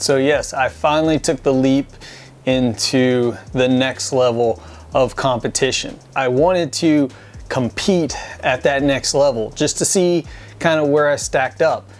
So yes, I finally took the leap into the next level of competition. I wanted to compete at that next level just to see kind of where I stacked up.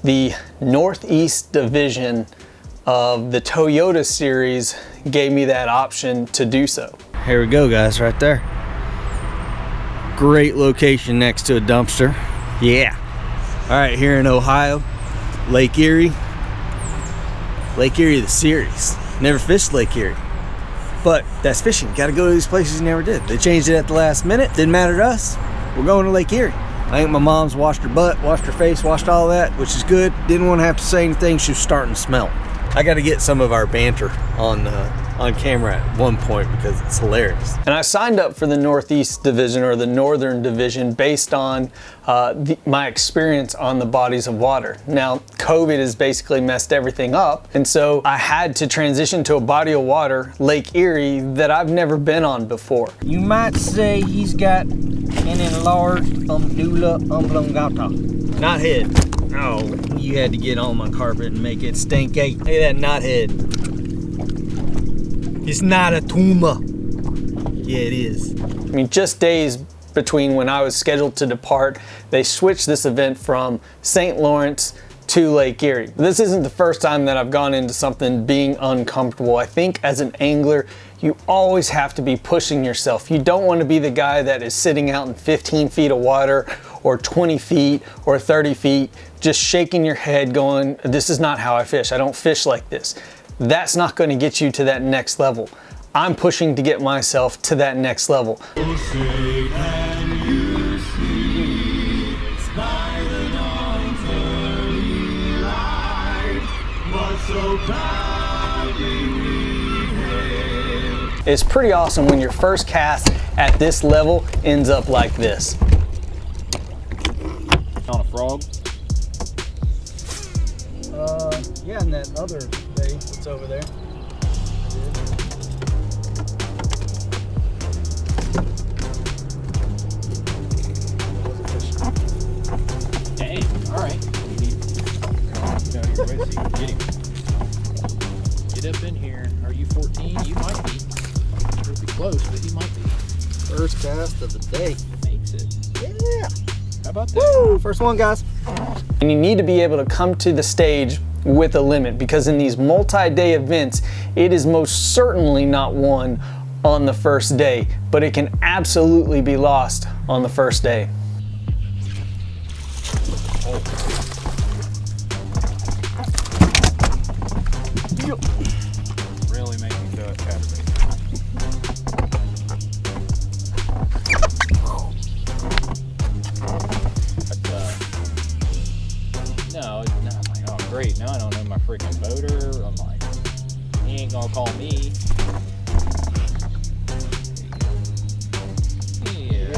The Northeast division of the Toyota series gave me that option to do so. Here we go, guys, right there. Great location next to a dumpster. Yeah. All right, here in Ohio, Lake Erie. Lake Erie, the series. Never fished Lake Erie. But that's fishing. Got to go to these places you never did. They changed it at the last minute. Didn't matter to us. We're going to Lake Erie. I think my mom's washed her butt, washed her face, washed all that, which is good. Didn't want to have to say anything. She was starting to smell. I got to get some of our banter on camera at one point because it's hilarious. And I signed up for the Northeast division, or the Northern division, based on my experience on the bodies of water. Now, COVID has basically messed everything up, and so I had to transition to a body of water, Lake Erie, that I've never been on before. You might say he's got an enlarged umdula oblongata. Not head. Oh, you had to get on my carpet and make it stink. Hey, look at that knot head. It's not a tumor. Yeah, it is. I mean, just days between when I was scheduled to depart, they switched this event from St. Lawrence to Lake Erie. This isn't the first time that I've gone into something being uncomfortable. I think as an angler, you always have to be pushing yourself. You don't want to be the guy that is sitting out in 15 feet of water or 20 feet or 30 feet, just shaking your head going, this is not how I fish. I don't fish like this. That's not going to get you to that next level. I'm pushing to get myself to that next level. It's pretty awesome when your first cast at this level ends up like this. On a frog? Yeah, and that other bay that's over there. Dang, alright. Get out of your way so you can get him. Get up in here. Are you 14? You might be. You'll be close, but you might be. First cast of the day. Makes it. Yeah. How about that? Woo! First one, guys. And you need to be able to come to the stage with a limit, because in these multi-day events, it is most certainly not won on the first day, but it can absolutely be lost on the first day. Really make me feel it chatterbait. No, I'm like, oh great, now I don't know my freaking boater. I'm like, he ain't gonna call me. Yeah.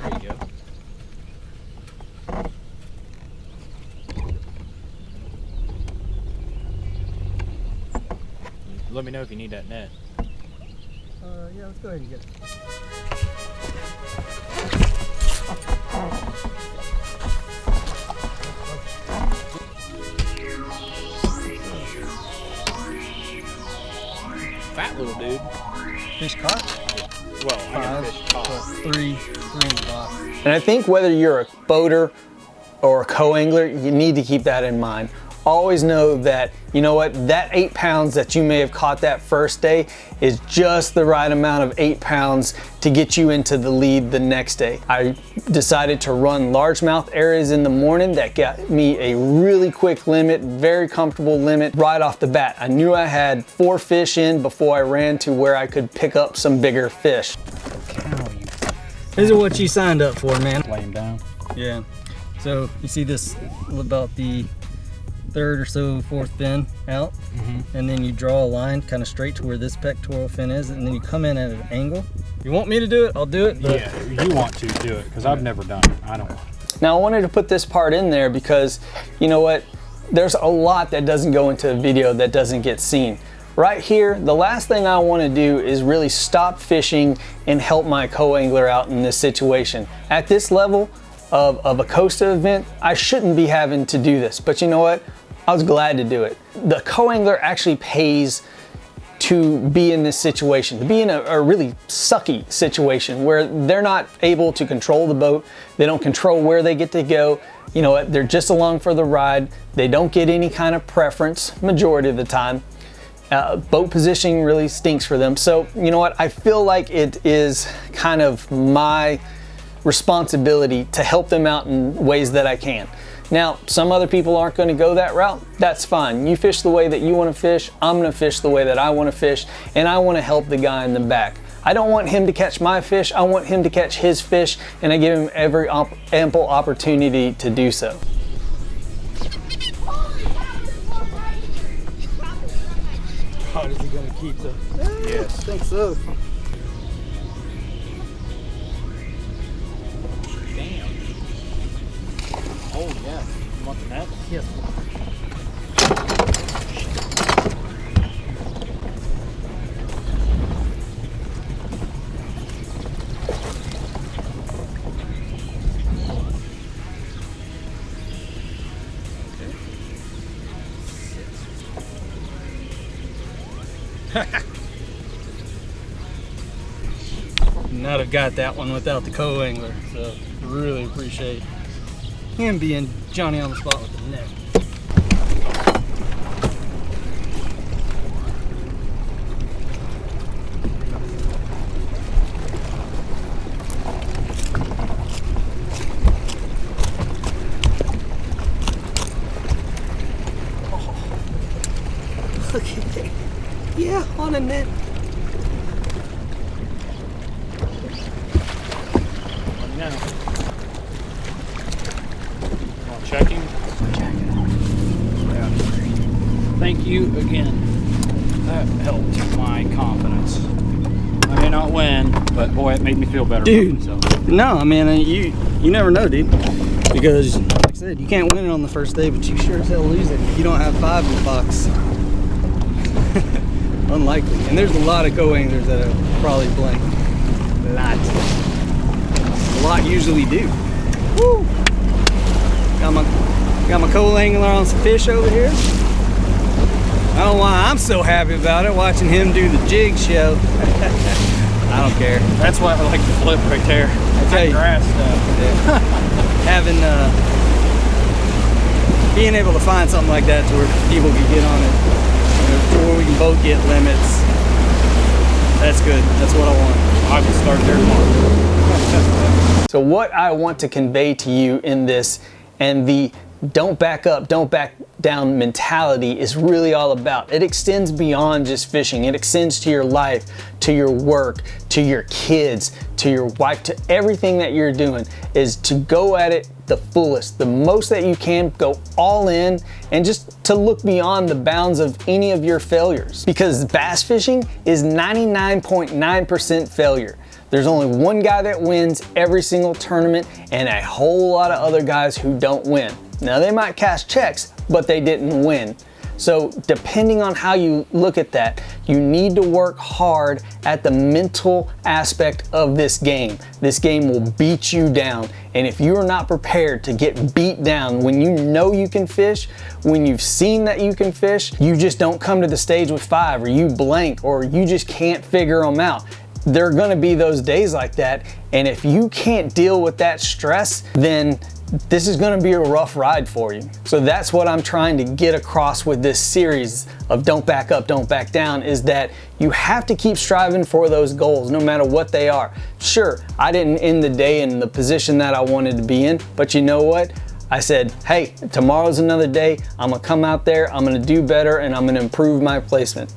There you go. Let me know if you need that net. Yeah, let's go ahead and get it. Fat little dude. Fish caught? Well, I got fish caught. Three in the box. And I think whether you're a boater or a co-angler, you need to keep that in mind. Always know that, you know what, that 8 pounds that you may have caught that first day is just the right amount of 8 pounds to get you into the lead the next day. I decided to run largemouth areas in the morning. That got me a really quick limit, very comfortable limit right off the bat. I knew I had 4 fish in before I ran to where I could pick up some bigger fish. This is what you signed up for, man. Lay him down. Yeah. So you see this about the third or so fourth fin out, and then you draw a line kind of straight to where this pectoral fin is, and then you come in at an angle You want me to do it? I'll do it. Yeah, you want to do it, because I've never done it. I don't. Now I wanted to put this part in there because, you know what, there's a lot that doesn't go into a video that doesn't get seen. Right here, the last thing I want to do is really stop fishing and help my co-angler out in this situation. At this level of a Costa event, I shouldn't be having to do this, but you know what? I was glad to do it. The co-angler actually pays to be in this situation, to be in a really sucky situation where they're not able to control the boat, they don't control where they get to go, you know what, they're just along for the ride, they don't get any kind of preference majority of the time. Boat positioning really stinks for them. So, you know what, I feel like it is kind of my responsibility to help them out in ways that I can. Now, some other people aren't going to go that route. That's fine. You fish the way that you want to fish. I'm going to fish the way that I want to fish, and I want to help the guy in the back. I don't want him to catch my fish. I want him to catch his fish, and I give him every ample opportunity to do so. How is he going to keep the? Yes. I think so. Damn. Oh, yeah. You want the net? Yes. Not have got that one without the co-angler, so really appreciate him being Johnny on the spot with the net. Oh, look at that. Yeah, on a net. Checking. Yeah. Thank you again. That helped my confidence. I may not win, but boy, it made me feel better. Dude, So. no, I mean, you never know, dude. Because, like I said, you can't win it on the first day, but you sure as hell lose it if you don't have 5 in the box. Unlikely. And there's a lot of co-anglers that have probably blanked. Lots. A lot usually do. Woo! Got my co-angler on some fish over here. I don't know why I'm so happy about it, watching him do the jig show. I don't care. That's why I like the flip right there. I tell you, grass stuff. yeah. Having being able to find something like that to where people can get on it, to where we can both get limits. That's good. That's what I want. I will start there tomorrow. So what I want to convey to you in this, and the don't back up, don't back down mentality is really all about. It extends beyond just fishing. It extends to your life, to your work, to your kids, to your wife, to everything that you're doing, is to go at it the fullest, the most that you can, go all in, and just to look beyond the bounds of any of your failures. Because bass fishing is 99.9% failure. There's only one guy that wins every single tournament and a whole lot of other guys who don't win. Now they might cash checks, but they didn't win. So depending on how you look at that, you need to work hard at the mental aspect of this game. This game will beat you down. And if you are not prepared to get beat down when you know you can fish, when you've seen that you can fish, you just don't come to the stage with 5, or you blank, or you just can't figure them out. There are gonna be those days like that. And if you can't deal with that stress, then this is gonna be a rough ride for you. So that's what I'm trying to get across with this series of Don't Back Up, Don't Back Down, is that you have to keep striving for those goals no matter what they are. Sure, I didn't end the day in the position that I wanted to be in, but you know what? I said, hey, tomorrow's another day. I'm gonna come out there, I'm gonna do better, and I'm gonna improve my placement.